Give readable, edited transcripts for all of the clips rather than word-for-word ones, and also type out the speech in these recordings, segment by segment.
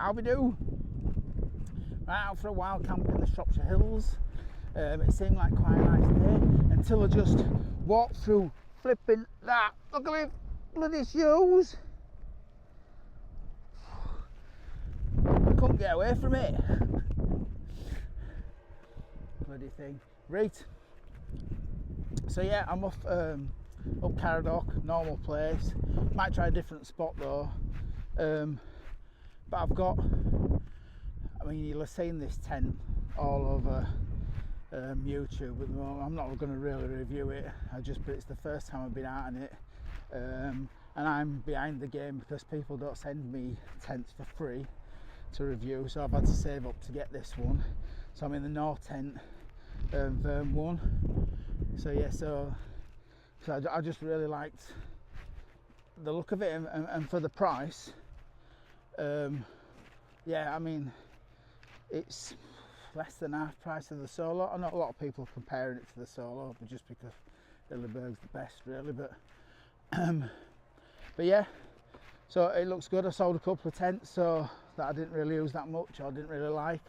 how we do? Right, out for a wild camp in the Shropshire Hills. It seemed like quite a nice day until I just walked through flipping that. Look at me bloody shoes. I couldn't get away from it. Bloody thing. Right. So yeah, I'm off up Caradoc, normal place. Might try a different spot though. But I've got, I mean, you'll have seen this tent all over YouTube at the moment. I'm not going to really review it. But it's the first time I've been out in it, and I'm behind the game because people don't send me tents for free to review. So I've had to save up to get this one. So I'm in the North tent, Verm 1. So yeah, so I just really liked the look of it, and for the price, yeah, I mean, it's less than half price of the Solo. I know a lot of people comparing it to the Solo, but just because Hilleberg's the best really, but yeah, so it looks good. I sold a couple of tents so that I didn't really use that much or didn't really like,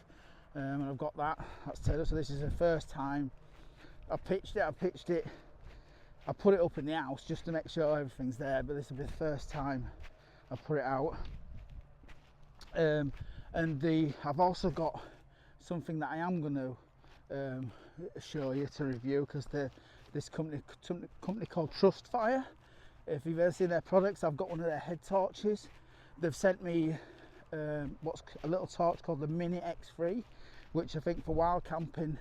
and I've got that's turned up. So this is the first time I pitched it. I put it up in the house just to make sure everything's there, but this will be the first time I put it out. And I've also got something that I am going to show you to review, because this company called Trustfire, if you've ever seen their products, I've got one of their head torches. They've sent me what's a little torch called the Mini X3, which I think for wild camping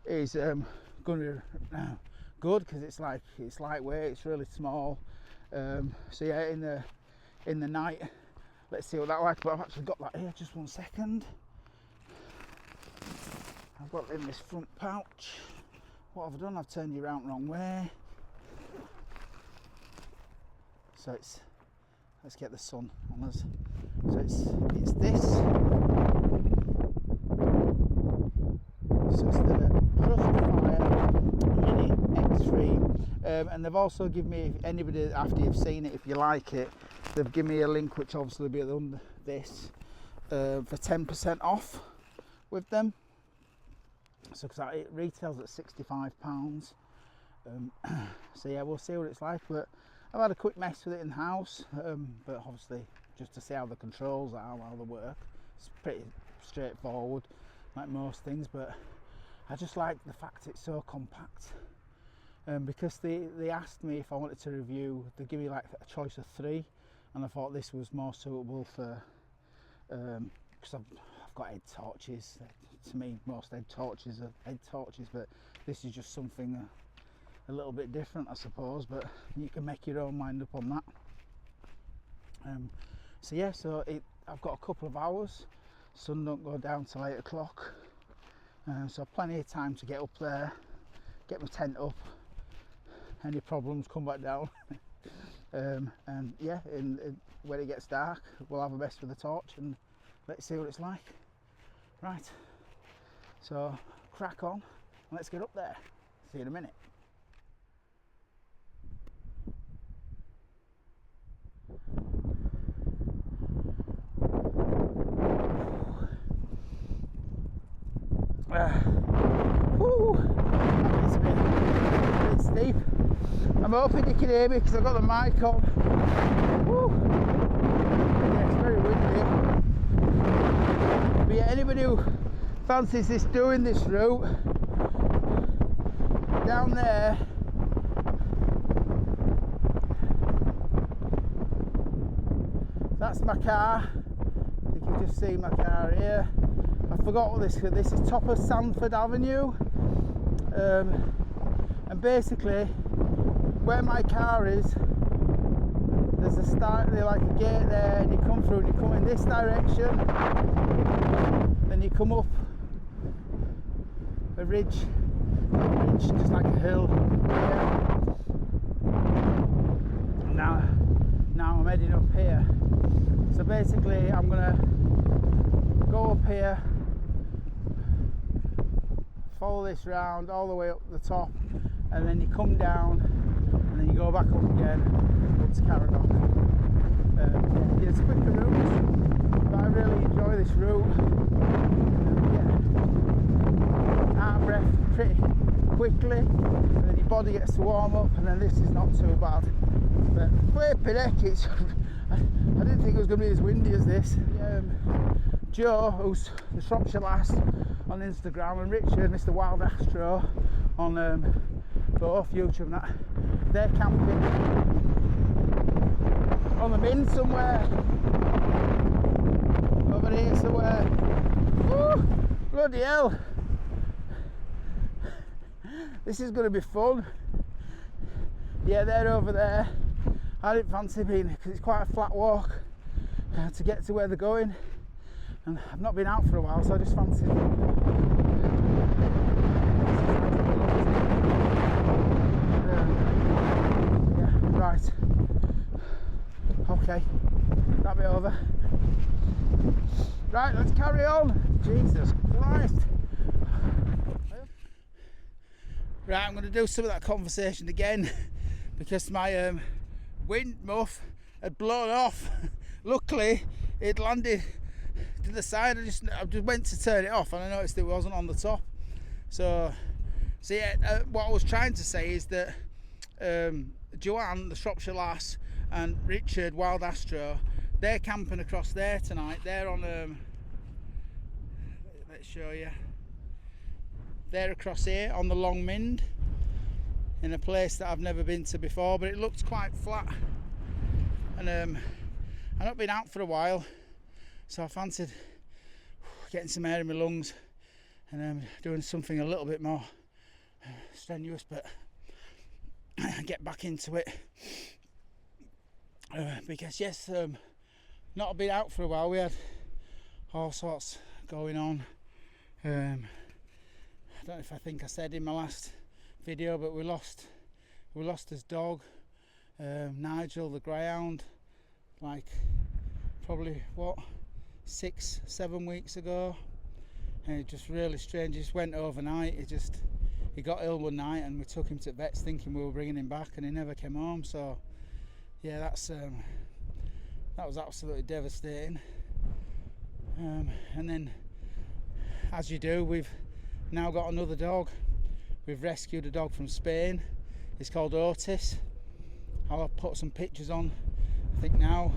is going to be good, because it's lightweight, it's really small. So yeah, in the night, let's see what that like. But I've actually got that here, just one second. I've got it in this front pouch. What have I done? I've turned you around the wrong way. So let's get the sun on us. So it's this. So it's the Trustfire Mini X3, and they've also given me, if anybody after you've seen it, if you like it, they've given me a link which obviously will be under this for 10% off with them. So because it retails at £65. So yeah, we'll see what it's like. But I've had a quick mess with it in the house, but obviously just to see how the controls are, how they work. It's pretty straightforward, like most things. But I just like the fact it's so compact. Because they asked me if I wanted to review, they give me like a choice of 3, and I thought this was more suitable for, because I've got head torches. To me, most head torches are head torches, but this is just something a little bit different, I suppose. But you can make your own mind up on that. So yeah, I've got a couple of hours. Sun don't go down till 8 o'clock, so plenty of time to get up there, get my tent up. Any problems, come back down. And yeah, when it gets dark, we'll have a mess with the torch and let's see what it's like. Right, so crack on, let's get up there. See you in a minute. It's a bit steep. I'm hoping you can hear me because I've got the mic on. Woo. Yeah, it's very windy. But yeah, anybody who fancies doing this route down there, that's my car. You can just see my car here. I forgot what this is. Top of Sanford Avenue, and basically where my car is, there's like a gate there, and you come through and you come in this direction, then you come up a ridge, just like a hill. Yeah. Now I'm heading up here. So basically I'm gonna go up here, follow this round all the way up the top, and then you come down and then you go back up again up to Caradoc. Yeah, it's a quicker route, but I really enjoy this route. Out of breath pretty quickly, and then your body gets to warm up, and then this is not too bad. But flipping heck, it's I didn't think it was going to be as windy as this. Joe, who's the Shropshire lass on Instagram, and Richard, Mr. Wild Astro on both YouTube and that, they're camping on the Min somewhere, over here somewhere. Woo, bloody hell, this is going to be fun. Yeah, they're over there. I didn't fancy being, because it's quite a flat walk to get to where they're going, and I've not been out for a while, so I just fancied yeah, right, okay, that bit over. Right, let's carry on. Jesus Christ. Right, I'm going to do some of that conversation again because my wind muff had blown off. Luckily it landed to the side. I just went to turn it off and I noticed it wasn't on the top. So yeah, what I was trying to say is that Joanne, the Shropshire lass, and Richard, Wild Astro, they're camping across there tonight. They're on let's show you. They're across here on the Long Mind, in a place that I've never been to before, but it looks quite flat. And I've not been out for a while, so I fancied getting some air in my lungs and doing something a little bit more strenuous, but get back into it. Because yes, not been out for a while. We had all sorts going on. I don't know if I think I said in my last video, but we lost his dog, Nigel the greyhound, like probably 6-7 weeks ago, and it just really strange. He just went overnight. He got ill one night and we took him to vets thinking we were bringing him back, and he never came home. So yeah, that was absolutely devastating. And then, as you do, we've now got another dog. We've rescued a dog from Spain. It's called Otis. I'll put some pictures on, I think now,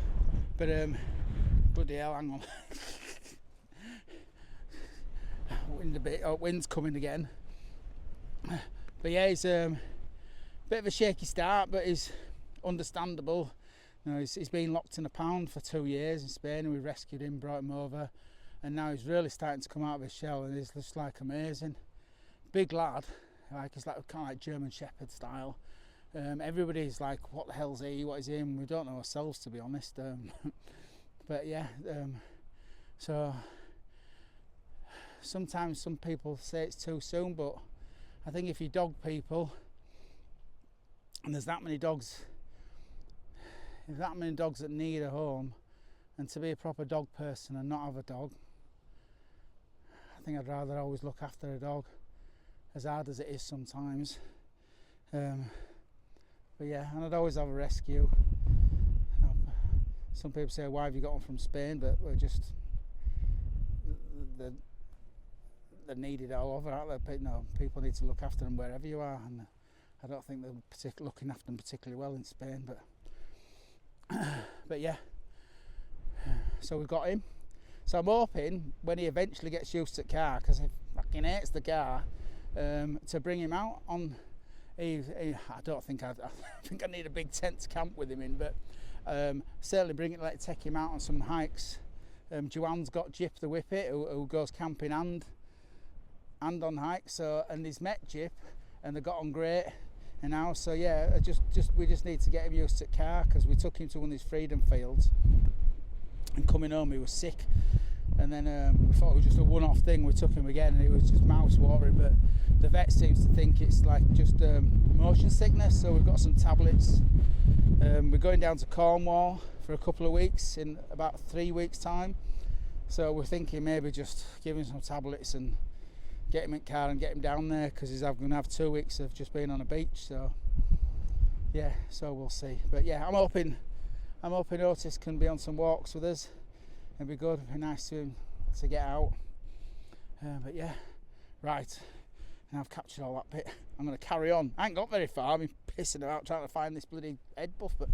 but bloody hell, hang on. Wind's coming again. But yeah, he's a bit of a shaky start, but he's understandable. You know, he's been locked in a pound for 2 years in Spain, and we rescued him, brought him over, and now he's really starting to come out of his shell, and he's just like amazing. Big lad, like he's like kind of like German Shepherd style. Everybody's like, what the hell's he, what is he? And we don't know ourselves, to be honest. But yeah, so sometimes some people say it's too soon, but I think if you dog people, and there's that many dogs, that need a home, and to be a proper dog person and not have a dog, I think I'd rather always look after a dog, as hard as it is sometimes. But yeah, and I'd always have a rescue. You know, some people say, why have you got one from Spain? But we're just, they're needed all over, aren't they? You know, people need to look after them wherever you are, and I don't think they're looking after them particularly well in Spain. But yeah, so we've got him. So I'm hoping when he eventually gets used to the car, because he fucking hates the car, to bring him out on. I think I need a big tent to camp with him in, but certainly take him out on some hikes. Joanne's got Jip the Whippet, who goes camping and on hikes. So, and he's met Jip, and they got on great. And now, so yeah, we just need to get him used to the car, because we took him to one of these freedom fields, and coming home he was sick, and then we thought it was just a one-off thing. We took him again and it was just mouth watering, but the vet seems to think it's like just motion sickness, so we've got some tablets. We're going down to Cornwall for a couple of weeks in about 3 weeks time, so we're thinking maybe just give him some tablets and get him in the car and get him down there, because he's going to have 2 weeks of just being on a beach. So yeah, so we'll see. But yeah, I'm hoping Otis can be on some walks with us, It'd be good, it'd be nice to get out. But yeah, right, and I've captured all that bit. I'm going to carry on. I ain't got very far. I've been pissing about trying to find this bloody head buff, but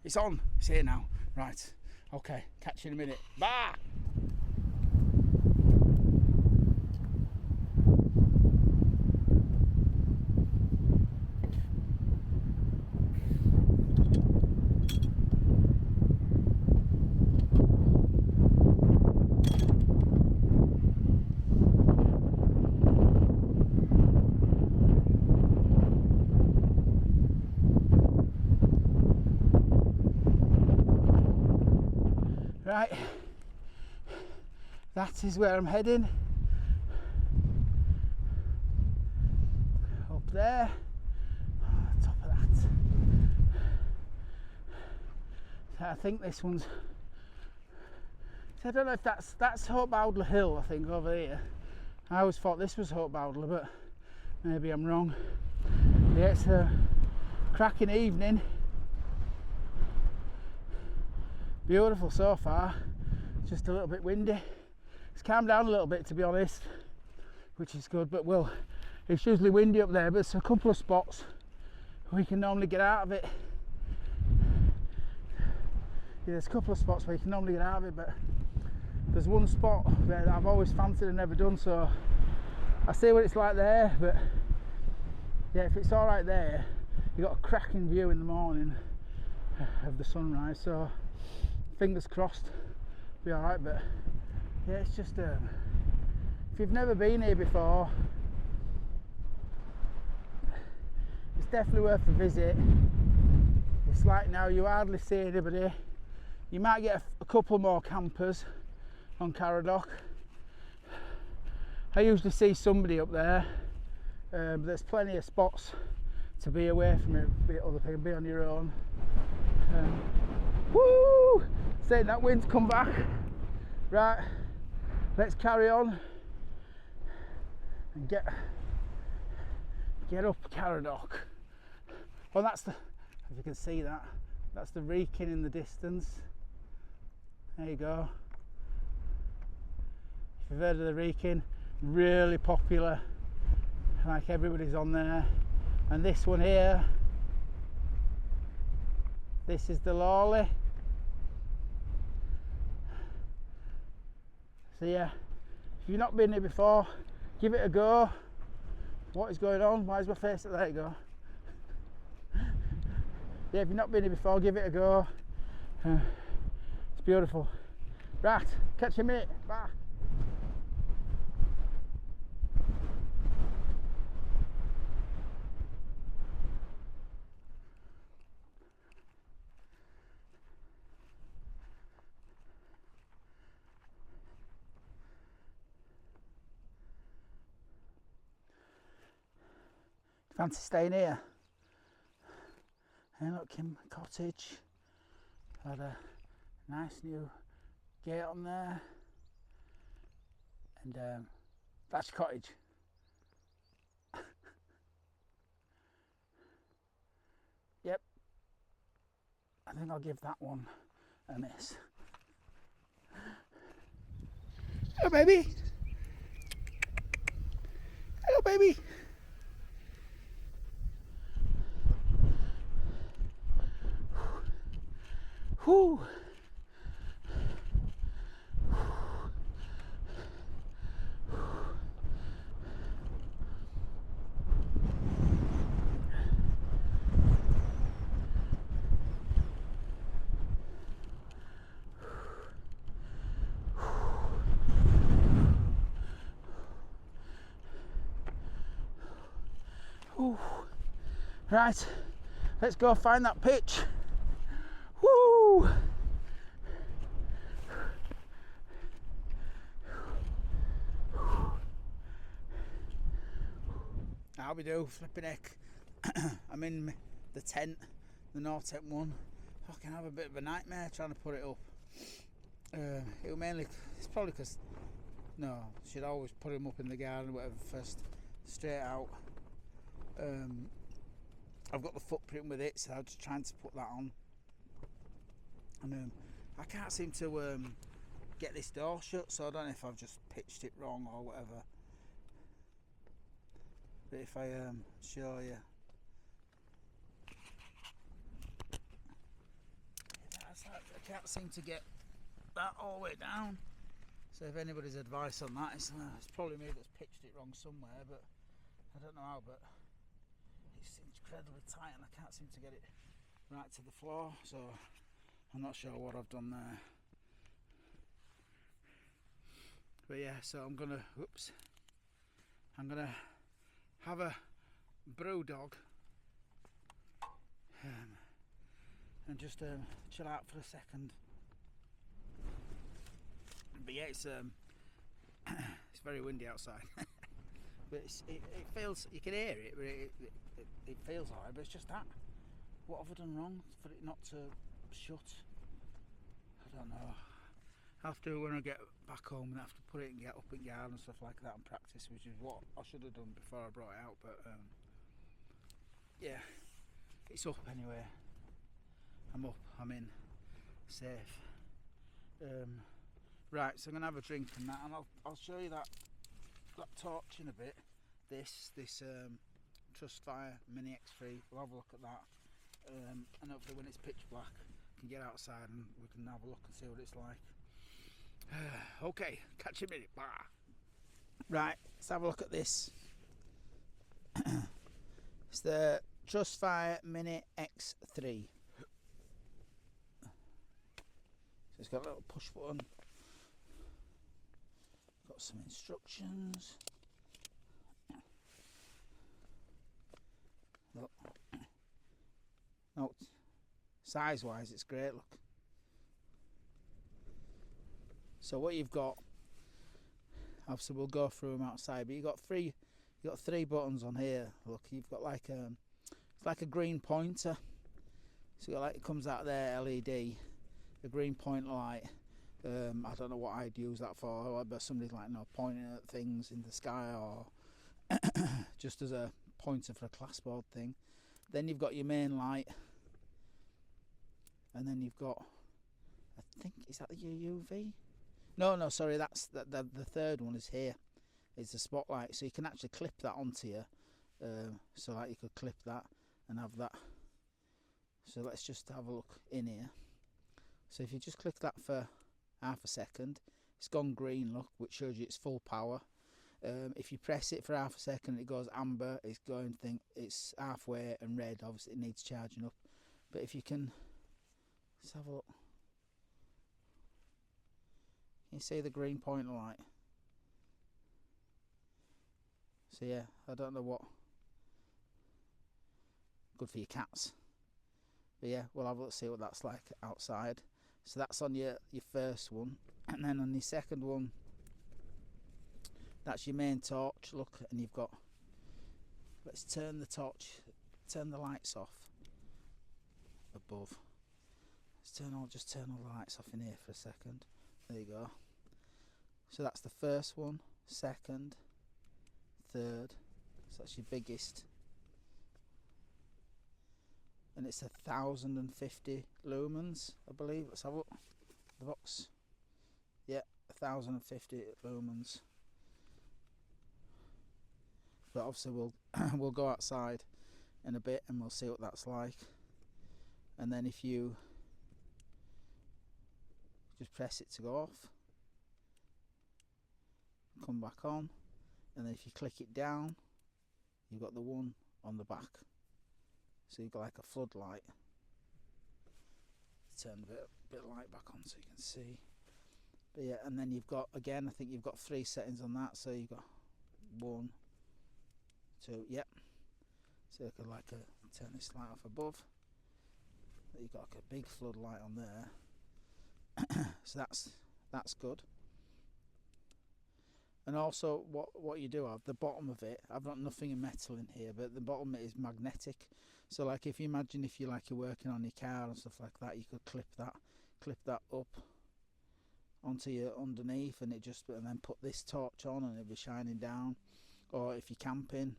it's on. It's here now. Right, okay, catch you in a minute. Bye! Right, that is where I'm heading. Up there, on the top of that. So I think this one's, so I don't know if that's Bowdler Hill, I think, over here. I always thought this was Bowdler, but maybe I'm wrong. Yeah, it's a cracking evening. Beautiful so far, just a little bit windy. It's calmed down a little bit, to be honest, which is good, but well, it's usually windy up there, but there's a couple of spots where you can normally get out of it. Yeah, there's a couple of spots where you can normally get out of it, but there's one spot there that I've always fancied and never done, so I see what it's like there, but yeah, if it's all right there, you've got a cracking view in the morning of the sunrise, so fingers crossed be all right. But yeah, it's just if you've never been here before, it's definitely worth a visit. It's like now you hardly see anybody. You might get a couple more campers on Caradoc. I usually see somebody up there, but there's plenty of spots to be away from it, be other people, be on your own. Woo! Saying that wind's come back. Right, let's carry on and get up Caradoc. Well, that's the, if you can see that, that's the Wrekin in the distance. There you go. If you've heard of the Wrekin, really popular, like everybody's on there. And this one here, this is the Lawley. So yeah, if you've not been here before, give it a go. What is going on? Why is my face? There you go. Yeah, if you've not been here before, give it a go. It's beautiful. Right, catch you in a minute. Bye. Fancy staying here? Hey, look, Kim Cottage. Had a nice new gate on there, and that's cottage. Yep, I think I'll give that one a miss. Hello, baby. Hello, baby. Whew. Whew. Right, let's go find that pitch. Woo! How we do, flipping heck. I'm in the tent, the Nortec one. Fucking have a bit of a nightmare trying to put it up. It'll mainly, it's probably because, no, she'd always put him up in the garden or whatever first, straight out. I've got the footprint with it, so I'm just trying to put that on. And I can't seem to get this door shut, so I don't know if I've just pitched it wrong or whatever. But if I show you, I can't seem to get that all the way down. So if anybody's advice on that, it's probably me that's pitched it wrong somewhere, but I don't know how, but it's incredibly tight and I can't seem to get it right to the floor, so I'm not sure what I've done there. But yeah, so I'm gonna have a brew dog and just chill out for a second. But yeah, it's very windy outside. But it feels, you can hear it, but it feels alright. But it's just that, what have I done wrong for it not to shut? I don't know. I have to, when I get back home, and I have to put it and get up in yard and stuff like that and practice, which is what I should have done before I brought it out. But yeah, it's up anyway. I'm up, I'm in, safe. Right, so I'm gonna have a drink and that, and I'll show you that torch in a bit. This Trustfire Mini X3. We'll have a look at that, and hopefully when it's pitch black, I can get outside and we can have a look and see what it's like. Okay, catch you in a minute. Bye. Right, let's have a look at this. It's the Trustfire Mini X3. So it's got a little push button. Got some instructions. Look. No, size wise it's great, look. So what you've got, obviously we'll go through them outside, but you've got three buttons on here. Look, you've got like it's like a green pointer. So you got, like, it comes out there, LED, a green pointer light. I don't know what I'd use that for, but somebody's like, no, pointing at things in the sky, or just as a pointer for a classboard thing. Then you've got your main light, and then you've got, I think, is that your UV? No, sorry, that's the third one is here. It's a spotlight, so you can actually clip that onto you. So like you could clip that and have that. So let's just have a look in here. So if you just click that for half a second, it's gone green, look, which shows you it's full power. If you press it for half a second, it goes amber. It's going it's halfway, and red. Obviously, it needs charging up. But if you can, let's have a look. Can you see the green pointer light? So yeah, I don't know what. Good for your cats. But yeah, we'll have a look, see what that's like outside. So that's on your first one, and then on your second one, that's your main torch. Look, and you've got. Let's turn the torch, turn the lights off above. Just turn all the lights off in here for a second. There you go. So that's the first one, second, third. So that's your biggest. And it's 1,050 lumens, I believe. Let's have a look. The box. Yeah, 1,050 lumens. But obviously we'll go outside in a bit and we'll see what that's like. And then if you just press it to go off, come back on, and then if you click it down, you've got the one on the back. So you've got like a floodlight. Turn a bit of light back on so you can see. But yeah, and then you've got, again, I think you've got 3 settings on that. So you've got 1, 2, yep. So you could turn this light off above. You've got like a big floodlight on there. So that's good. And also what you do have, the bottom of it, I've got nothing in metal in here, but the bottom is magnetic. So like if you imagine if you're working on your car and stuff like that, you could clip that up onto your underneath, and then put this torch on and it'll be shining down. Or if you're camping,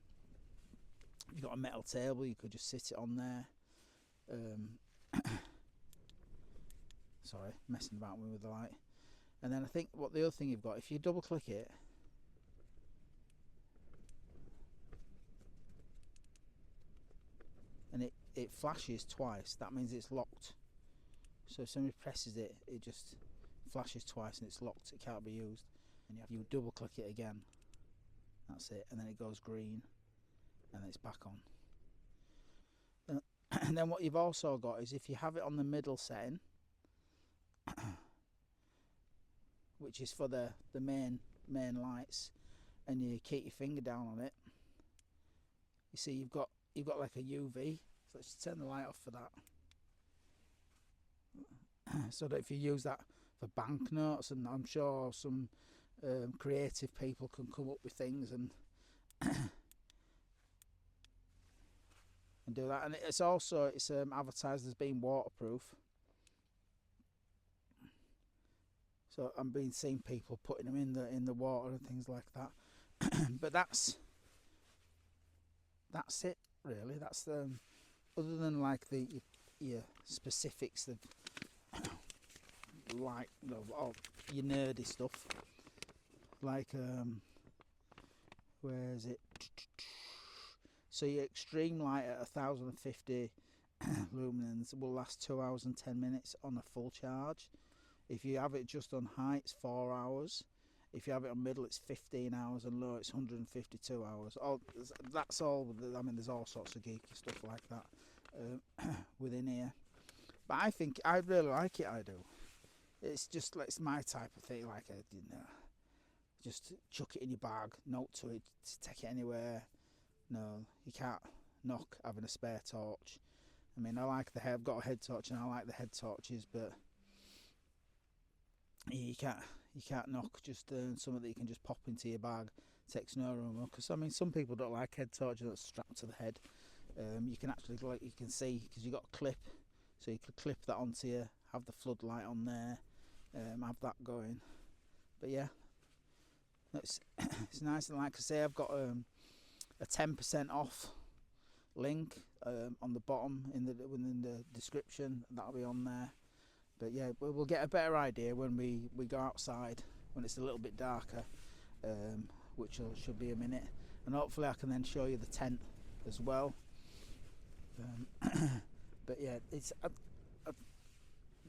if you've got a metal table, you could just sit it on there. Sorry, messing about with the light. And then I think what the other thing you've got, if you double click it, and it flashes twice, that means it's locked. So if somebody presses it, it just flashes twice and it's locked, it can't be used. And you double click it again, that's it, and then it goes green and then it's back on. And then what you've also got is, if you have it on the middle setting, which is for the main lights, and you keep your finger down on it, you see you've got like a UV. So let's turn the light off for that. So that if you use that for banknotes, and I'm sure some creative people can come up with things and and do that. And it's also advertised as being waterproof. So I'm being seen people putting them in the water and things like that. But that's it really. That's other than like your specifics of like, you know, all your nerdy stuff, like where is it? So your extreme light at 1050 lumens will last 2 hours and 10 minutes on a full charge. If you have it just on high, it's 4 hours. If you have it on middle, it's 15 hours, and low, it's 152 hours. That's all. I mean, there's all sorts of geeky stuff like that within here. But I think I really like it. I do. It's just like, it's my type of thing. Like, just chuck it in your bag, note to it, take it anywhere. No, you can't knock having a spare torch. I mean, I've got a head torch and I like the head torches, but you can't knock just something that you can just pop into your bag. Takes no room, because I mean, some people don't like head torches that's strapped to the head. You can actually, like you can see, because you've got a clip, so you could clip that onto you, have the floodlight on there, have that going. But yeah, it's nice. And like I say, I've got a 10% off link on the bottom within the description. That'll be on there. But yeah, we'll get a better idea when we go outside, when it's a little bit darker, which should be a minute, and hopefully I can then show you the tent as well. But yeah, it's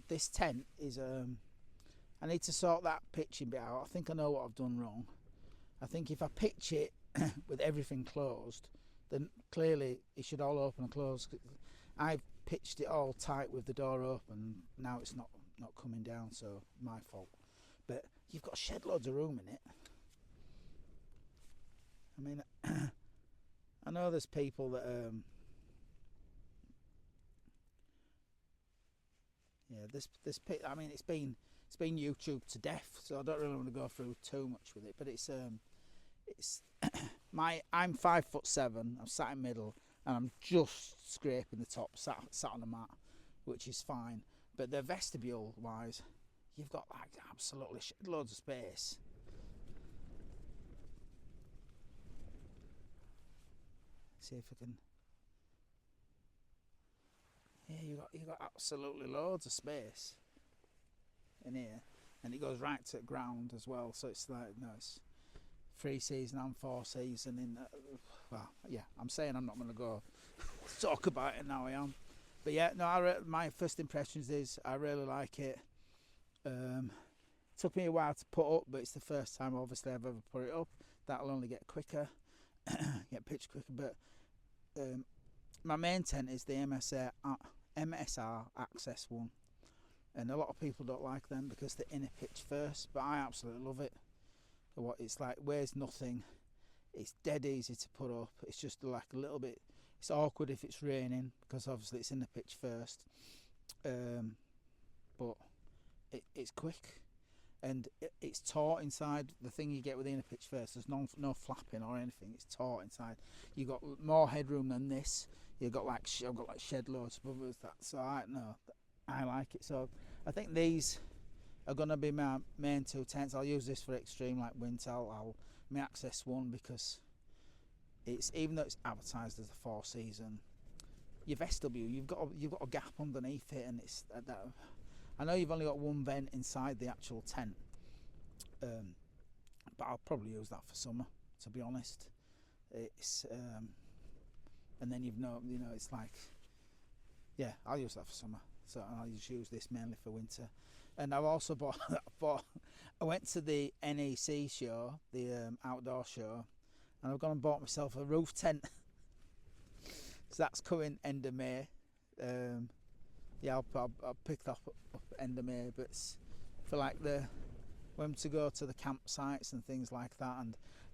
this tent is I need to sort that pitching bit out. I think I know what I've done wrong. I think if I pitch it with everything closed, then clearly it should all open and close. I've pitched it all tight with the door open. Now it's not coming down, so my fault. But you've got shed loads of room in it. I mean, I know there's people that yeah, this pit. I mean, it's been YouTube to death, so I don't really want to go through too much with it. But it's I'm 5'7". I'm sat in middle, and I'm just scraping the top, sat on the mat, which is fine. But the vestibule wise, you've got like absolutely loads of space. See if I can. Yeah, you got absolutely loads of space in here, and it goes right to the ground as well. So it's like, no, it's 3 season and 4 season in. Well, yeah, I'm saying I'm not going to go talk about it now. I am, but yeah, no. My first impressions is I really like it. Took me a while to put up, but it's the first time obviously I've ever put it up. That'll only get quicker, get pitched quicker. But my main tent is the MSR Access one, and a lot of people don't like them because they're inner pitch first, but I absolutely love it. What it's like, weighs nothing, it's dead easy to put up. It's just like a little bit, it's awkward if it's raining because obviously it's in the pitch first, but it's quick, and it's taut inside. The thing you get with the inner pitch first, there's no flapping or anything. It's taut inside. You've got more headroom than this. I've got like shed loads above us. That, so I like it. So I think these are going to be my main 2 tents. I'll use this for extreme, like winter. I'll my Access one, because it's, even though it's advertised as a 4 season, your vestibule, you've got a gap underneath it, and it's that. I know you've only got one vent inside the actual tent, but I'll probably use that for summer, to be honest. It's and then you know it's like, yeah, I'll use that for summer. So I'll just use this mainly for winter. And I've also bought I went to the NEC show, the outdoor show, and I've gone and bought myself a roof tent. So that's coming end of May. Yeah, I'll pick that up end of May, but it's for like when to go to the campsites and things like that.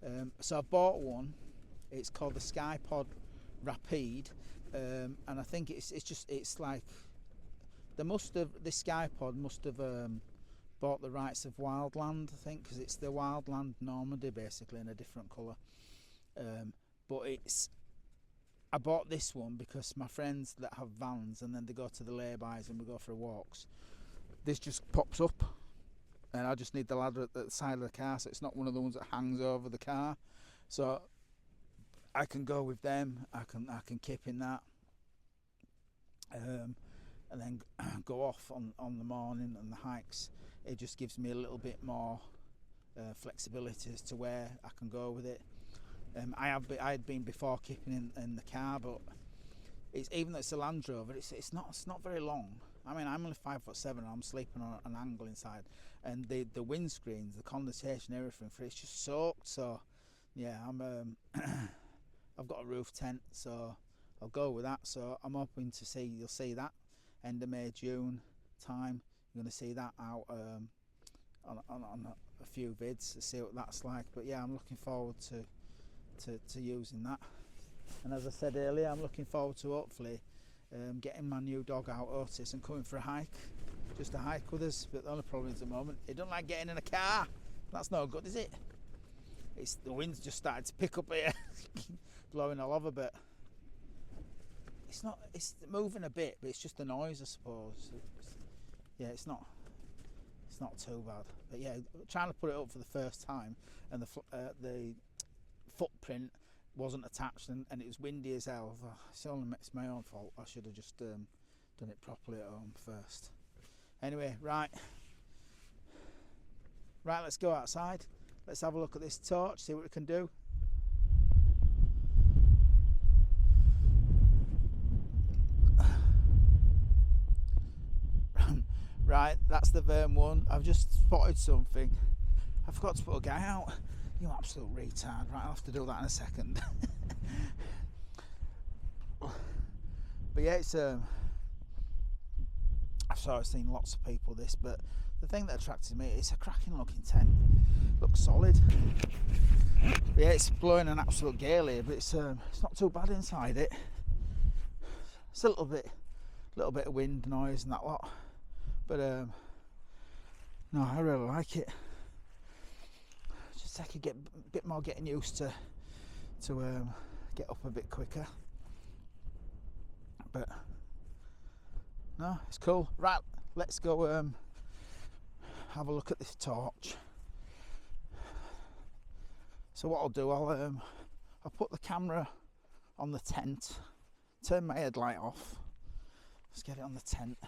And so I bought one. It's called the SkyPod Rapide, and I think it's like this SkyPod must have bought the rights of Wildland, I think, because it's the Wildland Normandy basically in a different colour. But I bought this one because my friends that have vans and then they go to the laybys and we go for walks, this just pops up and I just need the ladder at the side of the car, so it's not one of the ones that hangs over the car, so I can go with them. I can kip in that, and then go off on the morning and the hikes. It just gives me a little bit more flexibility as to where I can go with it. I had been before kipping in the car, but even though it's a Land Rover, it's not very long. I mean, I'm only 5'7" and I'm sleeping on an angle inside, and the windscreens, the condensation, everything for it's just soaked. So yeah, I've got a roof tent, so I'll go with that. So I'm hoping to you'll see that end of May, June time. You're going to see that out on a few vids to see what that's like. But yeah, I'm looking forward to using that. And as I said earlier, I'm looking forward to hopefully getting my new dog out, Otis, and coming for a hike, just to hike with us. But the only problem is at the moment, he don't like getting in a car. That's no good, is it? The wind's just started to pick up here, blowing all over, but it's moving a bit, but it's just the noise, I suppose. Yeah, it's not too bad. But yeah, trying to put it up for the first time, and the footprint wasn't attached, and it was windy as hell. It's my own fault. I should have just done it properly at home first. Anyway, right, let's go outside. Let's have a look at this torch, see what we can do. Right, that's the Verne one. I've just spotted something. I forgot to put a guy out. You absolute retard. Right, I'll have to do that in a second. But yeah, it's I've seen lots of people this, but the thing that attracted me, it's a cracking looking tent. Looks solid. But yeah, it's blowing an absolute gale here, but it's not too bad inside it. It's a little bit of wind noise and that lot, but no, I really like it. Just I could get a bit more getting used to get up a bit quicker, but no, it's cool. Right, let's go have a look at this torch. So what I'll do, I'll put the camera on the tent, turn my headlight off, let's get it on the tent.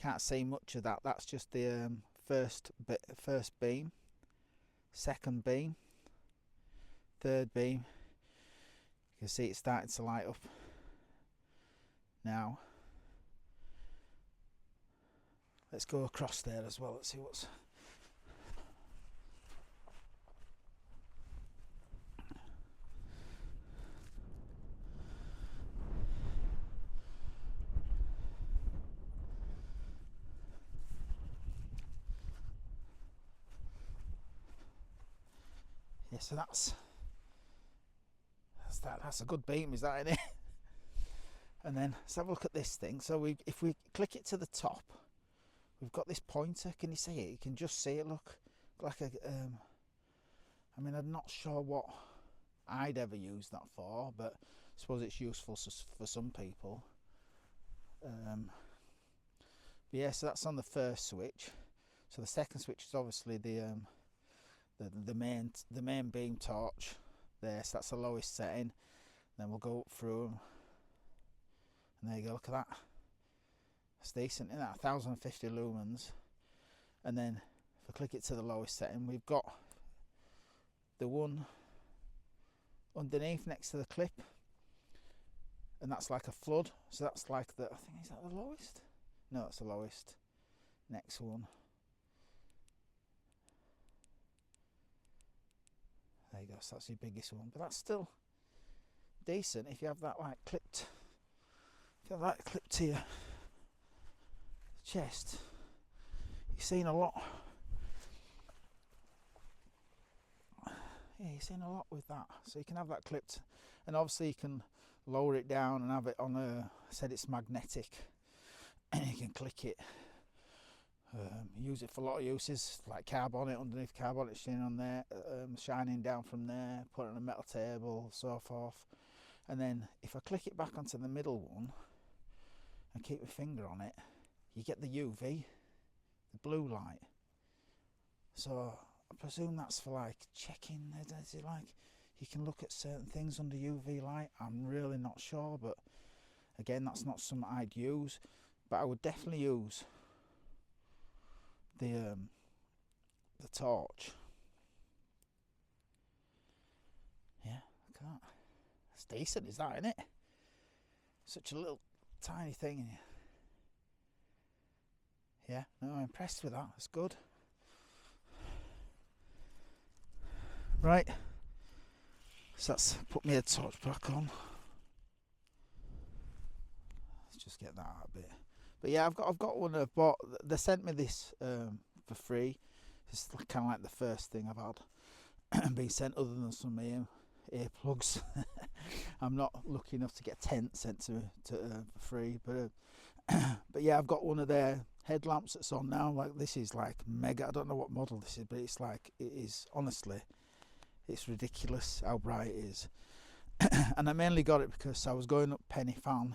Can't see much of that. That's just the first beam, second beam, third beam. You can see it's starting to light up now. Let's go across there as well. Let's see what's. Yeah, so that's a good beam, is that in it? And then let's have a look at this thing. So if we click it to the top, we've got this pointer. Can you see it? You can just see it. Look like a. I mean, I'm not sure what I'd ever use that for, but I suppose it's useful for some people. But yeah, so that's on the first switch. So the second switch is obviously the main beam torch, there, so that's the lowest setting. Then we'll go up through them, and there you go, look at that. It's decent, isn't that? 1050 lumens. And then if I click it to the lowest setting, we've got the one underneath next to the clip, and that's like a flood, so that's like the, I think, is that the lowest? No, that's the lowest. Next one, there you go, so that's your biggest one, but that's still decent if you have that like clipped, if you have that clipped to your chest. You've seen a lot. Yeah, you've seen a lot with that. So you can have that clipped, and obviously you can lower it down and have it on a, I said it's magnetic, and you can click it. Use it for a lot of uses, like carb on it, underneath carb on it, shining on there, shining down from there, put it on a metal table, so forth. And then if I click it back onto the middle one and keep my finger on it, you get the UV, the blue light. So I presume that's for like checking, is it like you can look at certain things under UV light? I'm really not sure, but again, that's not something I'd use, but I would definitely use the torch. Yeah, look at that. It's decent, is that, isn't it? Such a little tiny thing. Yeah, no, I'm impressed with that. It's good. Right, so that's put my head torch back on. Let's just get that out a bit. But yeah, I've got one I've bought. They sent me this for free. It's kind of like the first thing I've had been sent, other than some earplugs. I'm not lucky enough to get a tent sent to for free, but yeah, I've got one of their headlamps that's on now. Like, this is like mega. I don't know what model this is, but it's like, it is, honestly, it's ridiculous how bright it is. And I mainly got it because I was going up Penny Fan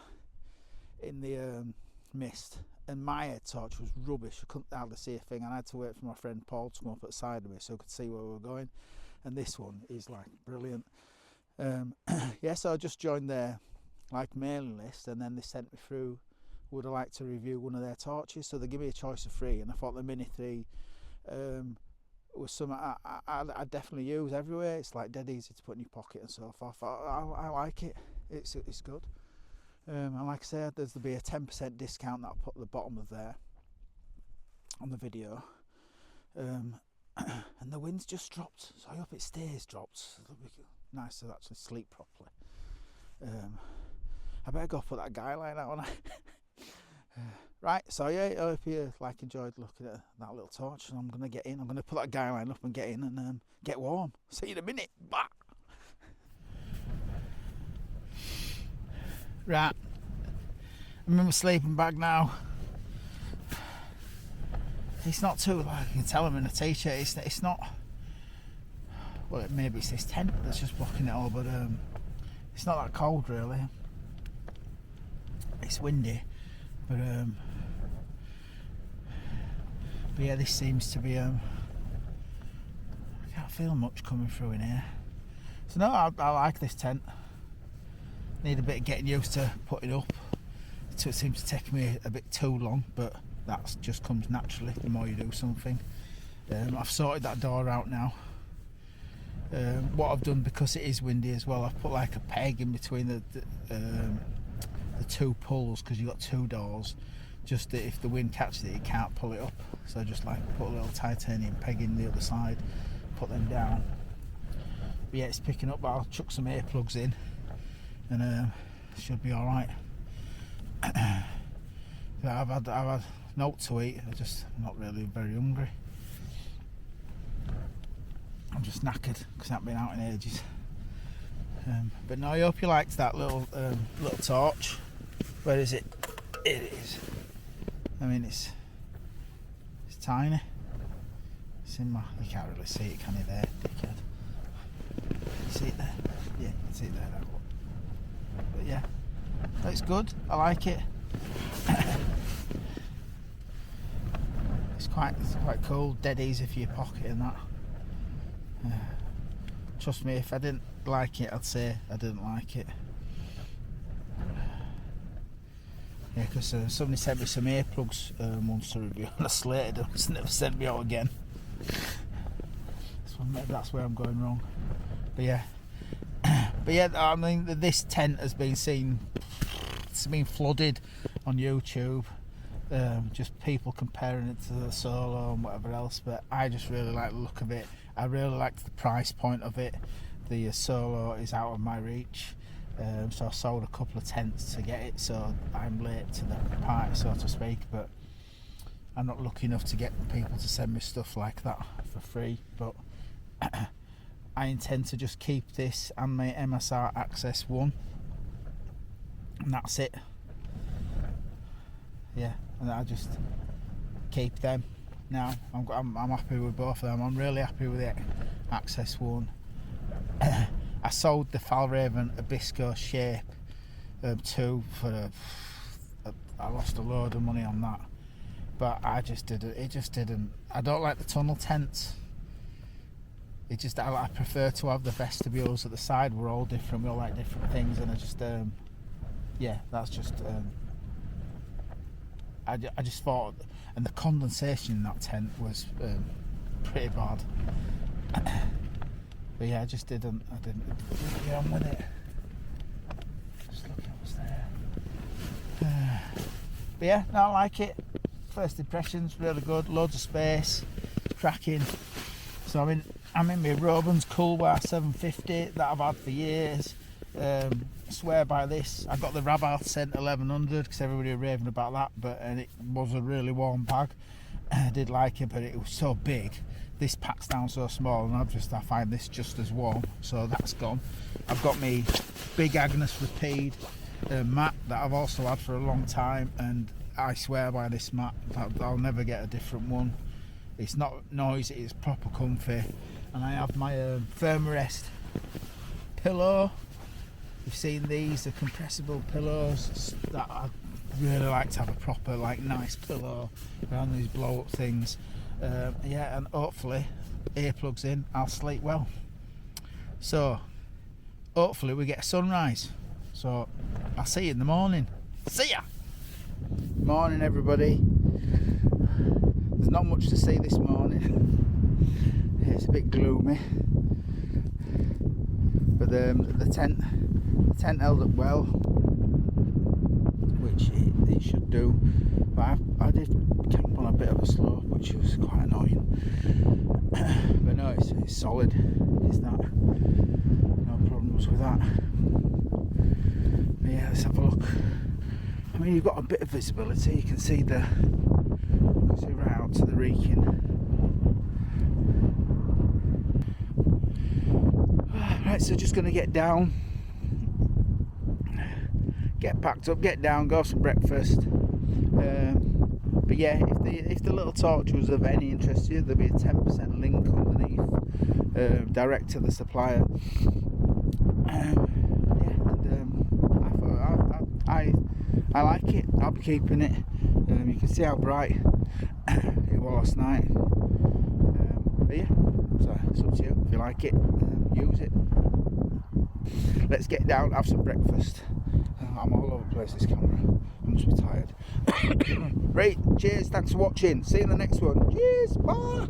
in the mist, and my head torch was rubbish. I couldn't hardly see a thing, and I had to wait for my friend Paul to come up at the side of me so I could see where we were going. And this one is like brilliant. Yeah, so I just joined their like mailing list, and then they sent me through, would I like to review one of their torches? So they give me a choice of 3, and I thought the Mini 3 was something I definitely use everywhere. It's like dead easy to put in your pocket and so forth. I like it. It's good. And like I said, there'll be a 10% discount that I'll put at the bottom of there on the video. And the wind's just dropped, so I hope it stays dropped. It'll be nice to actually sleep properly. I better go put that guy line out, won't I? Right, so yeah, I hope you like enjoyed looking at that little torch. And I'm gonna get in. I'm gonna put that guy line up and get in and get warm. See you in a minute. Bye. Right, I'm in my sleeping bag now. It's not too, like, I can tell I'm in a t-shirt. It's not, well, maybe it's this tent that's just blocking it all, but it's not that cold really. It's windy, but yeah, this seems to be I can't feel much coming through in here. So no, I like this tent. Need a bit of getting used to putting up. It seems to take me a bit too long, but that just comes naturally the more you do something. I've sorted that door out now. What I've done, because it is windy as well, I've put like a peg in between the two pulls, because you've got 2 doors, just that if the wind catches it, you can't pull it up. So I just like put a little titanium peg in the other side, put them down. But yeah, it's picking up, but I'll chuck some earplugs in and it should be alright. I've had note to eat. I'm not really very hungry. I'm just knackered because I've been out in ages. But no, I hope you liked that little torch. Where is it? It is. I mean, it's tiny. It's in my. You can't really see it, can you? There, dickhead. You see it there? Yeah, you can see it there. That one. But yeah, it's good. I like it. It's quite cool. Dead easy for your pocket and that. trust me, if I didn't like it, I'd say I didn't like it. Yeah, because somebody sent me some earplugs once to review, and I slated them. It's never sent me out again. So maybe that's where I'm going wrong. But yeah, I mean, this tent has been seen. It's been flooded on YouTube. Just people comparing it to the Solo and whatever else. But I just really like the look of it. I really like the price point of it. The Solo is out of my reach. So I sold a couple of tents to get it, so I'm late to the party, so to speak, but I'm not lucky enough to get people to send me stuff like that for free. But I intend to just keep this and my MSR Access 1, and that's it. Yeah, and I just keep them now. I'm happy with both of them. I'm really happy with the Access 1. I sold the Falraven Abisco Shape 2 for I lost a load of money on that, but I just didn't. It just didn't. I don't like the tunnel tents. It just I prefer to have the vestibules at the side. We're all different. We all like different things, and I just yeah, that's just I just thought, and the condensation in that tent was pretty bad. But yeah, I didn't get on with it. Just looking what's there. But yeah, no, I like it. First impressions, really good. Loads of space, cracking. So I'm in my Robins Coolware 750 that I've had for years. I swear by this. I got the Rabat Scent 1100 because everybody was raving about that, and it was a really warm bag. I did like it, but it was so big. This packs down so small, and I find this just as warm, so that's gone. I've got me Big Agnes Rapide mat that I've also had for a long time, and I swear by this mat. I'll never get a different one. It's not noisy, it's proper comfy. And I have my Thermarest pillow. You've seen these, the compressible pillows that I really like to have a proper, like, nice pillow around these blow up things. Yeah, and hopefully earplugs in, I'll sleep well. So hopefully we get a sunrise. So I'll see you in the morning. See ya. Morning, everybody. There's not much to see this morning. It's a bit gloomy, but the tent held up well, which it should do. But I did camp on a bit of a slope, which was quite annoying. But no, it's solid. It's that. No problems with that. But yeah, let's have a look. I mean, you've got a bit of visibility. You can see right out to the Wrekin. Right, so just going to get down, get packed up, get down, go have some breakfast. But yeah, if the little torch was of any interest to you, there'll be a 10% link underneath, direct to the supplier. I like it. I'll be keeping it. You can see how bright it was last night. But yeah, so it's up to you. If you like it, use it. Let's get down, have some breakfast. I'm all over the place, this camera. I must be tired. Right, cheers, thanks for watching. See you in the next one. Cheers, bye.